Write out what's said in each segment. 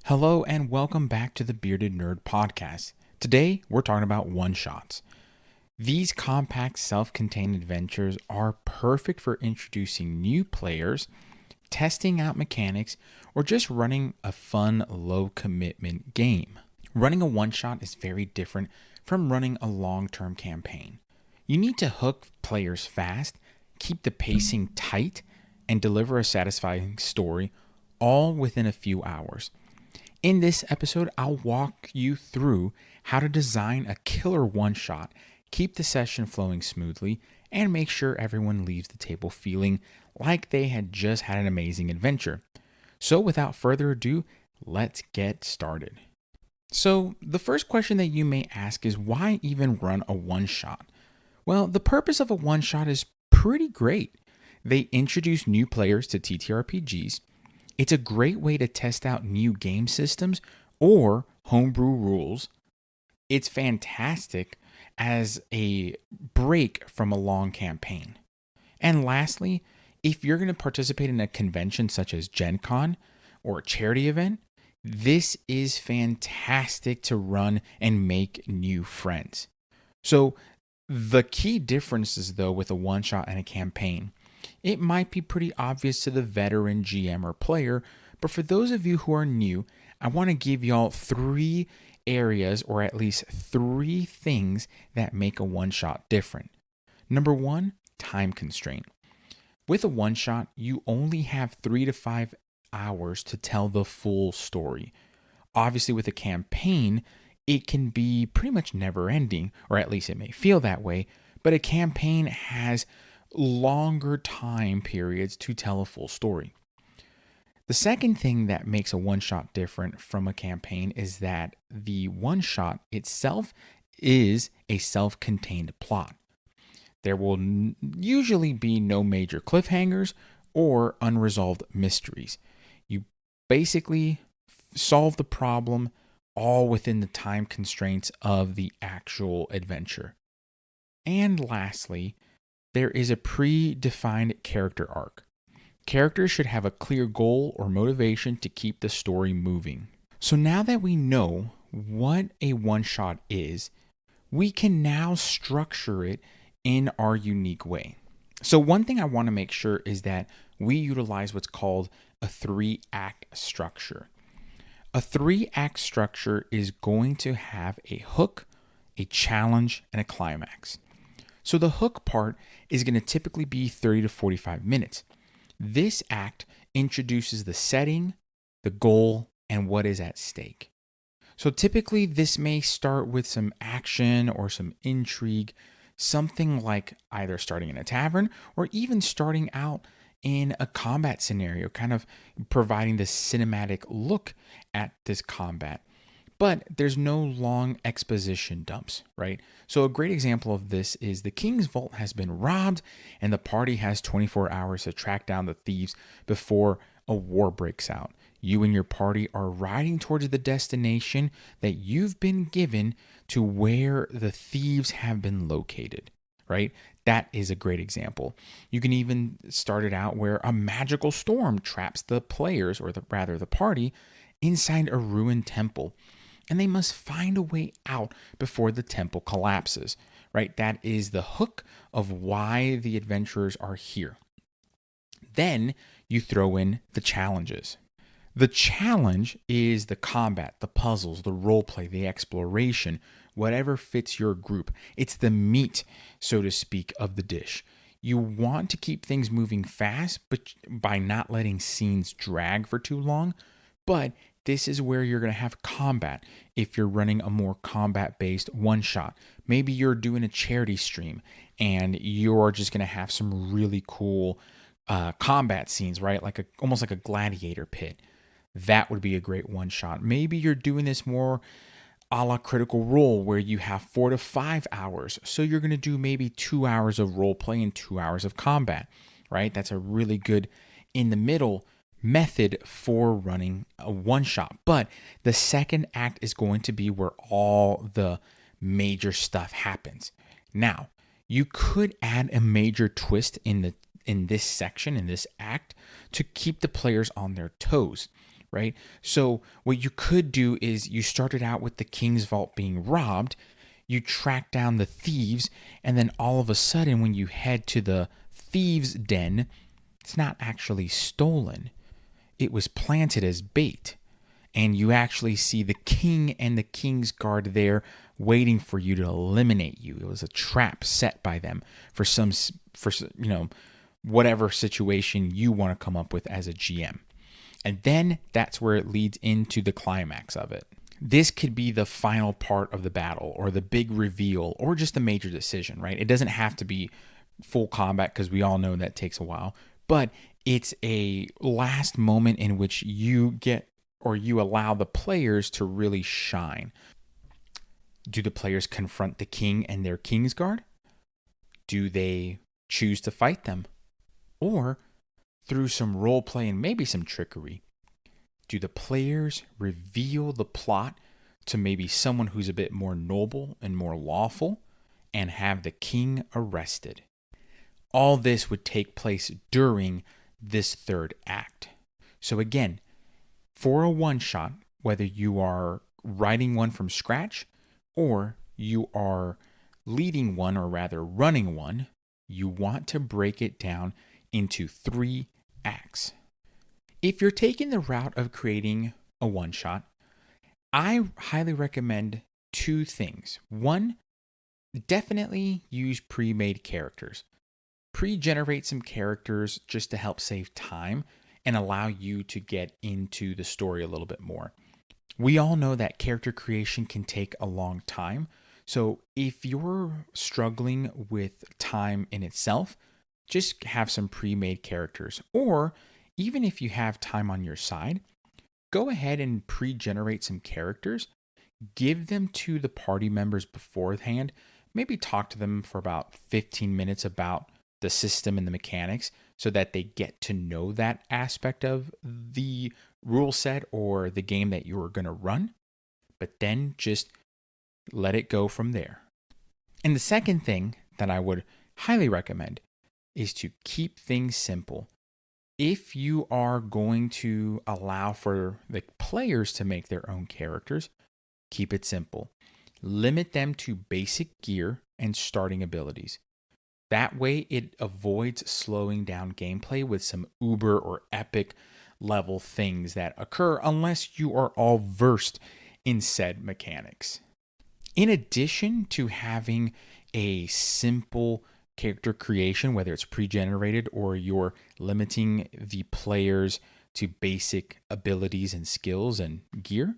Hello and welcome back to the Bearded Nerd Podcast. Today we're talking about one-shots. These compact self-contained adventures are perfect for introducing new players, testing out mechanics, or just running a fun low-commitment game. Running a one-shot is very different from running a long-term campaign. You need to hook players fast, keep the pacing tight, and deliver a satisfying story all within a few hours. In this episode, I'll walk you through how to design a killer one-shot, keep the session flowing smoothly, and make sure everyone leaves the table feeling like they had just had an amazing adventure. So without further ado, let's get started. So the first question that you may ask is, why even run a one-shot? Well, the purpose of a one-shot is pretty great. They introduce new players to TTRPGs. It's a great way to test out new game systems or homebrew rules. It's fantastic as a break from a long campaign. And lastly, if you're going to participate in a convention such as Gen Con or a charity event, this is fantastic to run and make new friends. So the key differences though with a one-shot and a campaign, it might be pretty obvious to the veteran GM or player, but for those of you who are new, I want to give y'all 3 areas or at least 3 things that make a one-shot different. Number 1, time constraint. With a one-shot, you only have 3 to 5 hours to tell the full story. Obviously, with a campaign, it can be pretty much never ending, or at least it may feel that way, but a campaign has longer time periods to tell a full story. The second thing that makes a one-shot different from a campaign is that the one-shot itself is a self-contained plot. There will usually be no major cliffhangers or unresolved mysteries. You basically solve the problem all within the time constraints of the actual adventure. And lastly, there is a predefined character arc. Characters should have a clear goal or motivation to keep the story moving. So now that we know what a one-shot is, we can now structure it in our unique way. So one thing I want to make sure is that we utilize what's called a 3-act structure. A 3-act structure is going to have a hook, a challenge, and a climax. So the hook part is going to typically be 30 to 45 minutes. This act introduces the setting, the goal, and what is at stake. So typically this may start with some action or some intrigue, something like either starting in a tavern or even starting out in a combat scenario, kind of providing this cinematic look at this combat. But there's no long exposition dumps, right? So a great example of this is the king's vault has been robbed and the party has 24 hours to track down the thieves before a war breaks out. You and your party are riding towards the destination that you've been given to where the thieves have been located, right? That is a great example. You can even start it out where a magical storm traps the players, or the party, inside a ruined temple. And they must find a way out before the temple collapses, right? That is the hook of why the adventurers are here. Then you throw in the challenges. The challenge is the combat, the puzzles, the roleplay, the exploration, whatever fits your group. It's the meat, so to speak, of the dish. You want to keep things moving fast, but by not letting scenes drag for too long, but this is where you're going to have combat if you're running a more combat-based one-shot. Maybe you're doing a charity stream and you're just going to have some really cool combat scenes, right? Almost like a gladiator pit. That would be a great one-shot. Maybe you're doing this more a la Critical Role where you have 4 to 5 hours. So you're going to do maybe 2 hours of role play and 2 hours of combat, right? That's a really good in the middle method for running a one shot. But the second act is going to be where all the major stuff happens. Now, you could add a major twist in this section, in this act, to keep the players on their toes, right? So what you could do is you started out with the king's vault being robbed, you track down the thieves, and then all of a sudden when you head to the thieves' den, it's not actually stolen. It was planted as bait. And you actually see the king and the king's guard there waiting for you to eliminate you. It was a trap set by them for whatever situation you want to come up with as a GM. And then that's where it leads into the climax of it. This could be the final part of the battle or the big reveal or just a major decision, right? It doesn't have to be full combat because we all know that takes a while, but it's a last moment in which you allow the players to really shine. Do the players confront the king and their king's guard? Do they choose to fight them? Or through some role play and maybe some trickery, do the players reveal the plot to maybe someone who's a bit more noble and more lawful and have the king arrested? All this would take place during this third act. So again, for a one-shot, whether you are writing one from scratch or you are leading one or rather running one, you want to break it down into 3 acts. If you're taking the route of creating a one-shot, I highly recommend 2 things. 1, definitely use pre-made characters. Pre-generate some characters just to help save time and allow you to get into the story a little bit more. We all know that character creation can take a long time. So if you're struggling with time in itself, just have some pre-made characters. Or even if you have time on your side, go ahead and pre-generate some characters. Give them to the party members beforehand. Maybe talk to them for about 15 minutes about the system and the mechanics so that they get to know that aspect of the rule set or the game that you're going to run, but then just let it go from there. And the second thing that I would highly recommend is to keep things simple. If you are going to allow for the players to make their own characters, keep it simple. Limit them to basic gear and starting abilities. That way, it avoids slowing down gameplay with some uber or epic level things that occur unless you are all versed in said mechanics. In addition to having a simple character creation, whether it's pre-generated or you're limiting the players to basic abilities and skills and gear,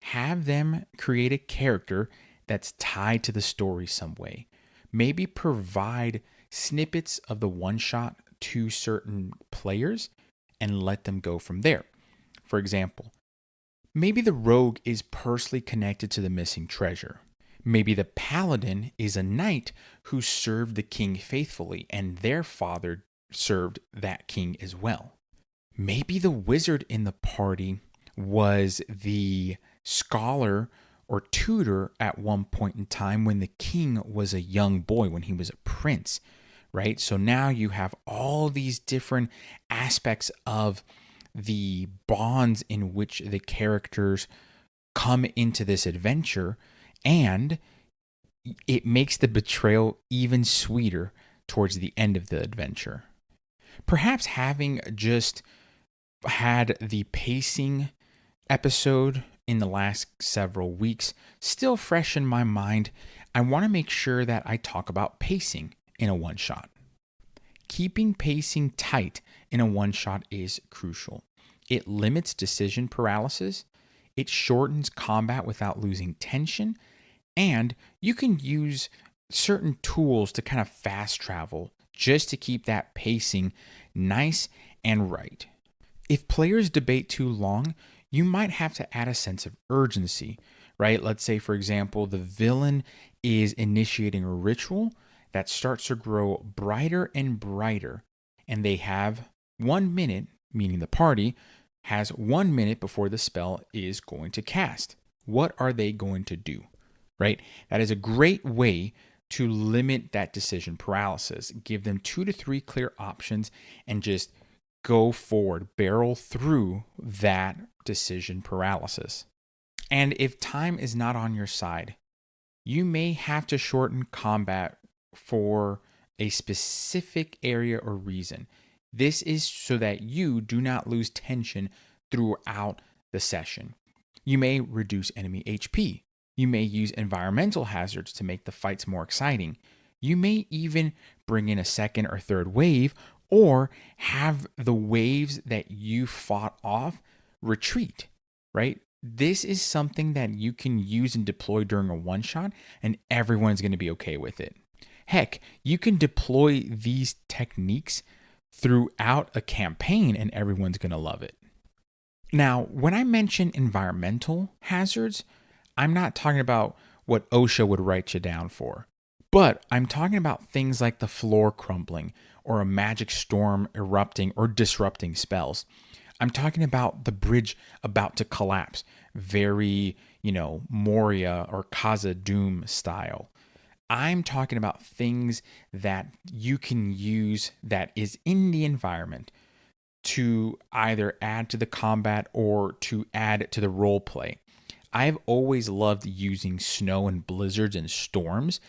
have them create a character that's tied to the story some way. Maybe provide snippets of the one shot to certain players and let them go from there. For example, maybe the rogue is personally connected to the missing treasure. Maybe the paladin is a knight who served the king faithfully and their father served that king as well. Maybe the wizard in the party was the scholar or tutor at one point in time when the king was a young boy, when he was a prince, right? So now you have all these different aspects of the bonds in which the characters come into this adventure, and it makes the betrayal even sweeter towards the end of the adventure. Perhaps having just had the pacing episode in the last several weeks still fresh in my mind, I want to make sure that I talk about pacing in a one-shot. Keeping pacing tight in a one-shot is crucial. It limits decision paralysis, it shortens combat without losing tension, and you can use certain tools to kind of fast travel just to keep that pacing nice and right. If players debate too long, you might have to add a sense of urgency, right? Let's say, for example, the villain is initiating a ritual that starts to grow brighter and brighter, and they have 1 minute, meaning the party has 1 minute before the spell is going to cast. What are they going to do, right? That is a great way to limit that decision paralysis. Give them 2 to 3 clear options and just go forward, barrel through that decision paralysis. And if time is not on your side, you may have to shorten combat for a specific area or reason. This is so that you do not lose tension throughout the session. You may reduce enemy HP. You may use environmental hazards to make the fights more exciting. You may even bring in a second or third wave, or have the waves that you fought off retreat, right? This is something that you can use and deploy during a one-shot, and everyone's going to be okay with it. Heck, you can deploy these techniques throughout a campaign, and everyone's going to love it. Now, when I mention environmental hazards, I'm not talking about what OSHA would write you down for, but I'm talking about things like the floor crumbling or a magic storm erupting or disrupting spells. I'm talking about the bridge about to collapse, very, Moria or Khazad-dûm style. I'm talking about things that you can use that is in the environment to either add to the combat or to add to the role play. I've always loved using snow and blizzards and storms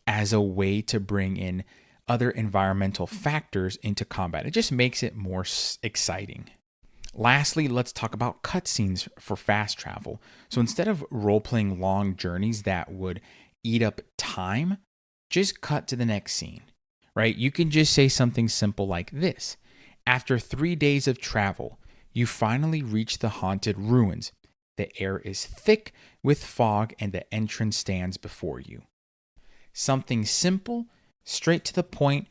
as a way to bring in other environmental factors into combat. It just makes it more exciting. Lastly, let's talk about cutscenes for fast travel. So instead of role-playing long journeys that would eat up time, just cut to the next scene, right? You can just say something simple like this. After 3 days of travel, you finally reach the haunted ruins. The air is thick with fog and the entrance stands before you. Something simple, straight to the point,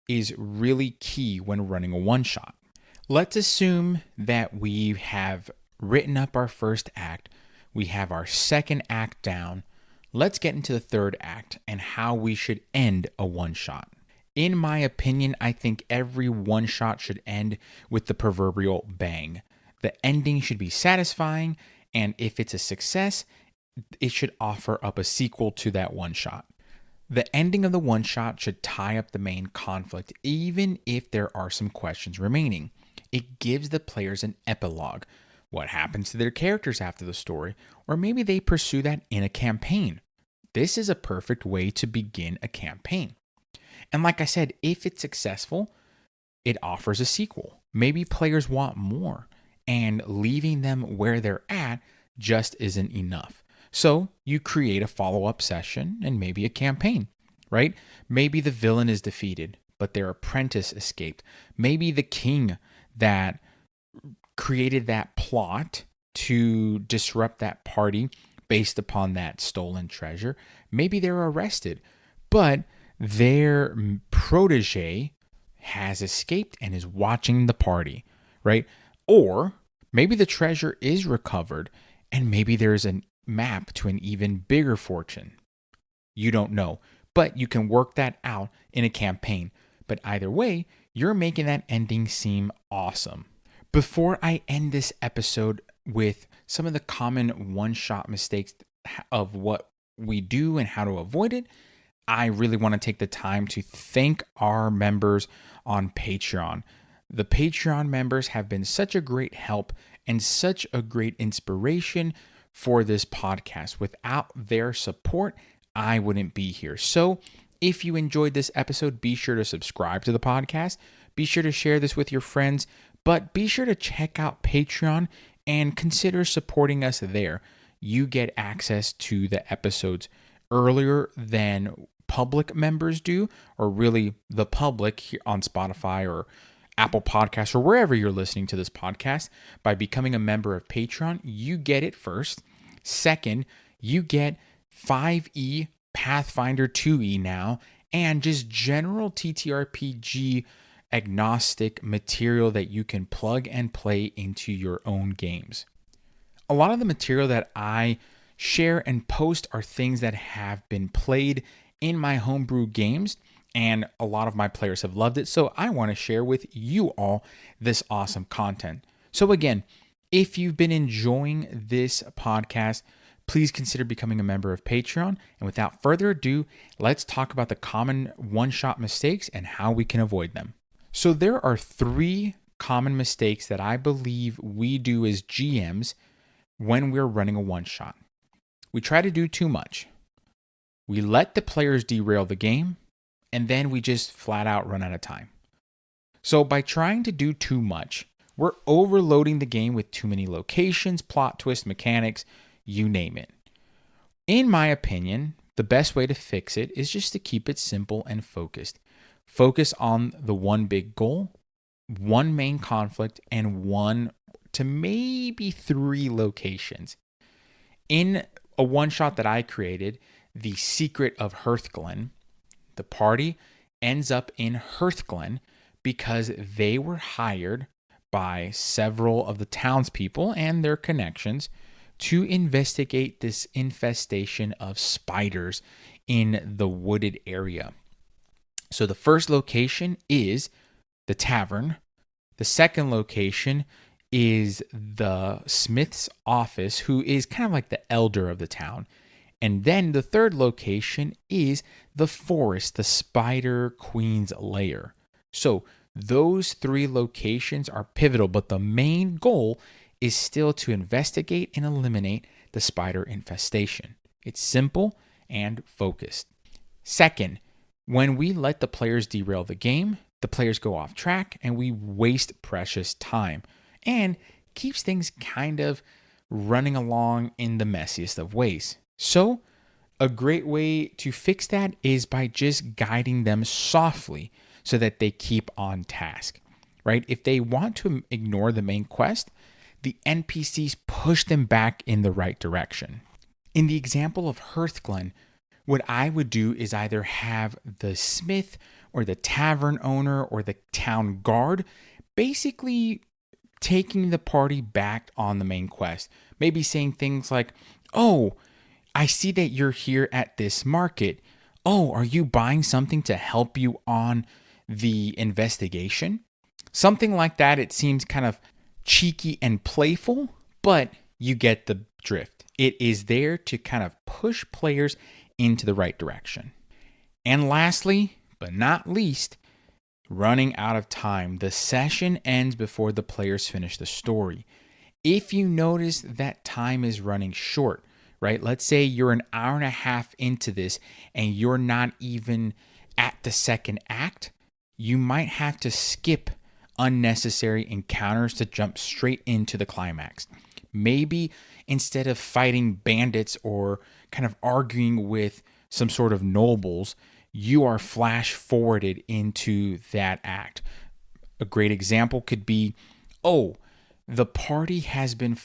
is really key when running a one-shot. Let's assume that we have written up our first act, we have our second act down. Let's get into the third act and how we should end a one-shot. In my opinion, I think every one-shot should end with the proverbial bang. The ending should be satisfying, and if it's a success, it should offer up a sequel to that one-shot. The ending of the one-shot should tie up the main conflict, even if there are some questions remaining. It gives the players an epilogue. What happens to their characters after the story? Or maybe they pursue that in a campaign. This is a perfect way to begin a campaign. And like I said, if it's successful, it offers a sequel. Maybe players want more, and leaving them where they're at just isn't enough. So you create a follow-up session and maybe a campaign, right? Maybe the villain is defeated, but their apprentice escaped. Maybe the king that created that plot to disrupt that party based upon that stolen treasure, maybe they're arrested, but their protege has escaped and is watching the party, right? Or maybe the treasure is recovered and maybe there's a map to an even bigger fortune. You don't know, but you can work that out in a campaign. But either way, you're making that ending seem awesome. Before I end this episode with some of the common one-shot mistakes of what we do and how to avoid it, I really want to take the time to thank our members on Patreon. The Patreon members have been such a great help and such a great inspiration for this podcast. Without their support, I wouldn't be here. So if you enjoyed this episode, be sure to subscribe to the podcast. Be sure to share this with your friends, but be sure to check out Patreon and consider supporting us there. You get access to the episodes earlier than public members do, or really the public here on Spotify or Apple Podcasts or wherever you're listening to this podcast. By becoming a member of Patreon, you get it first. Second, you get 5e Pathfinder 2e now, and just general TTRPG agnostic material that you can plug and play into your own games. A lot of the material that I share and post are things that have been played in my homebrew games, and a lot of my players have loved it, so I want to share with you all this awesome content. So again, if you've been enjoying this podcast, please consider becoming a member of Patreon. And without further ado, let's talk about the common one-shot mistakes and how we can avoid them. So there are 3 common mistakes that I believe we do as GMs when we're running a one-shot. We try to do too much. We let the players derail the game, and then we just flat out run out of time. So by trying to do too much, we're overloading the game with too many locations, plot twists, mechanics, you name it. In my opinion, the best way to fix it is just to keep it simple and focused. Focus on the one big goal, one main conflict, and 1 to maybe 3 locations. In a one-shot that I created, The Secret of Hearthglen, the party ends up in Hearthglen because they were hired by several of the townspeople and their connections to investigate this infestation of spiders in the wooded area. So the first location is the tavern. The second location is the smith's office, who is kind of like the elder of the town. And then the third location is the forest, the Spider Queen's lair. So those 3 locations are pivotal, but the main goal is still to investigate and eliminate the spider infestation. It's simple and focused. Second, when we let the players derail the game, the players go off track and we waste precious time and keeps things kind of running along in the messiest of ways. So a great way to fix that is by just guiding them softly so that they keep on task, right? If they want to ignore the main quest, the NPCs push them back in the right direction. In the example of Hearthglen, what I would do is either have the smith or the tavern owner or the town guard basically taking the party back on the main quest. Maybe saying things like, "Oh, I see that you're here at this market. Oh, are you buying something to help you on the investigation?" Something like that. It seems kind of cheeky and playful, but you get the drift. It is there to kind of push players into the right direction. And lastly, but not least, running out of time. The session ends before the players finish the story. If you notice that time is running short, right? Let's say you're an hour and a half into this and you're not even at the second act, you might have to skip unnecessary encounters to jump straight into the climax. Maybe instead of fighting bandits or kind of arguing with some sort of nobles, you are flash forwarded into that act. A great example could be, the party has been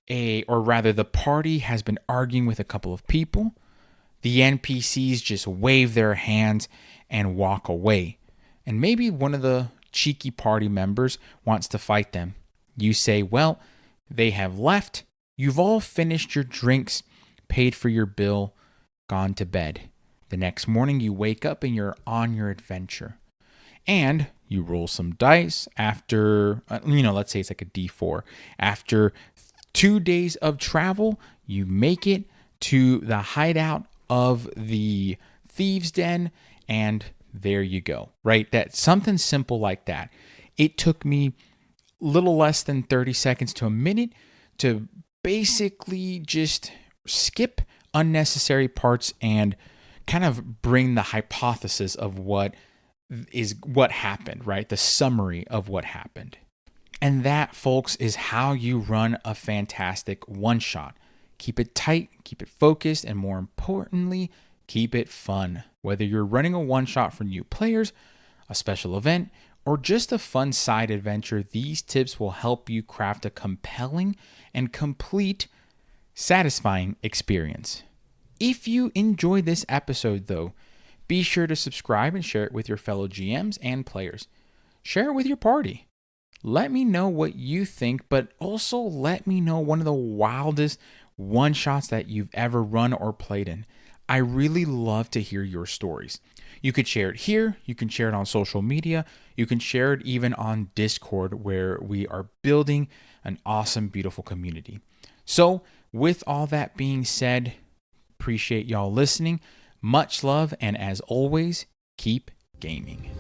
the party has been arguing with a couple of people. The NPCs just wave their hands and walk away. And maybe one of the cheeky party members wants to fight them. You say, well, they have left. You've all finished your drinks, paid for your bill, gone to bed. The next morning you wake up and you're on your adventure. And you roll some dice after, let's say it's like a D4. After 2 days of travel, you make it to the hideout of the thieves' den, and there you go, right? That's something simple like that. It took me a little less than 30 seconds to a minute to basically just skip unnecessary parts and kind of bring the hypothesis of what happened, right? The summary of what happened. And that, folks, is how you run a fantastic one-shot. Keep it tight, keep it focused, and more importantly, keep it fun. Whether you're running a one-shot for new players, a special event, or just a fun side adventure, these tips will help you craft a compelling and complete, satisfying experience. If you enjoyed this episode, though, be sure to subscribe and share it with your fellow GMs and players. Share it with your party. Let me know what you think, but also let me know one of the wildest one-shots that you've ever run or played in. I really love to hear your stories. You could share it here. You can share it on social media. You can share it even on Discord, where we are building an awesome, beautiful community. So with all that being said, appreciate y'all listening. Much love, and as always, keep gaming.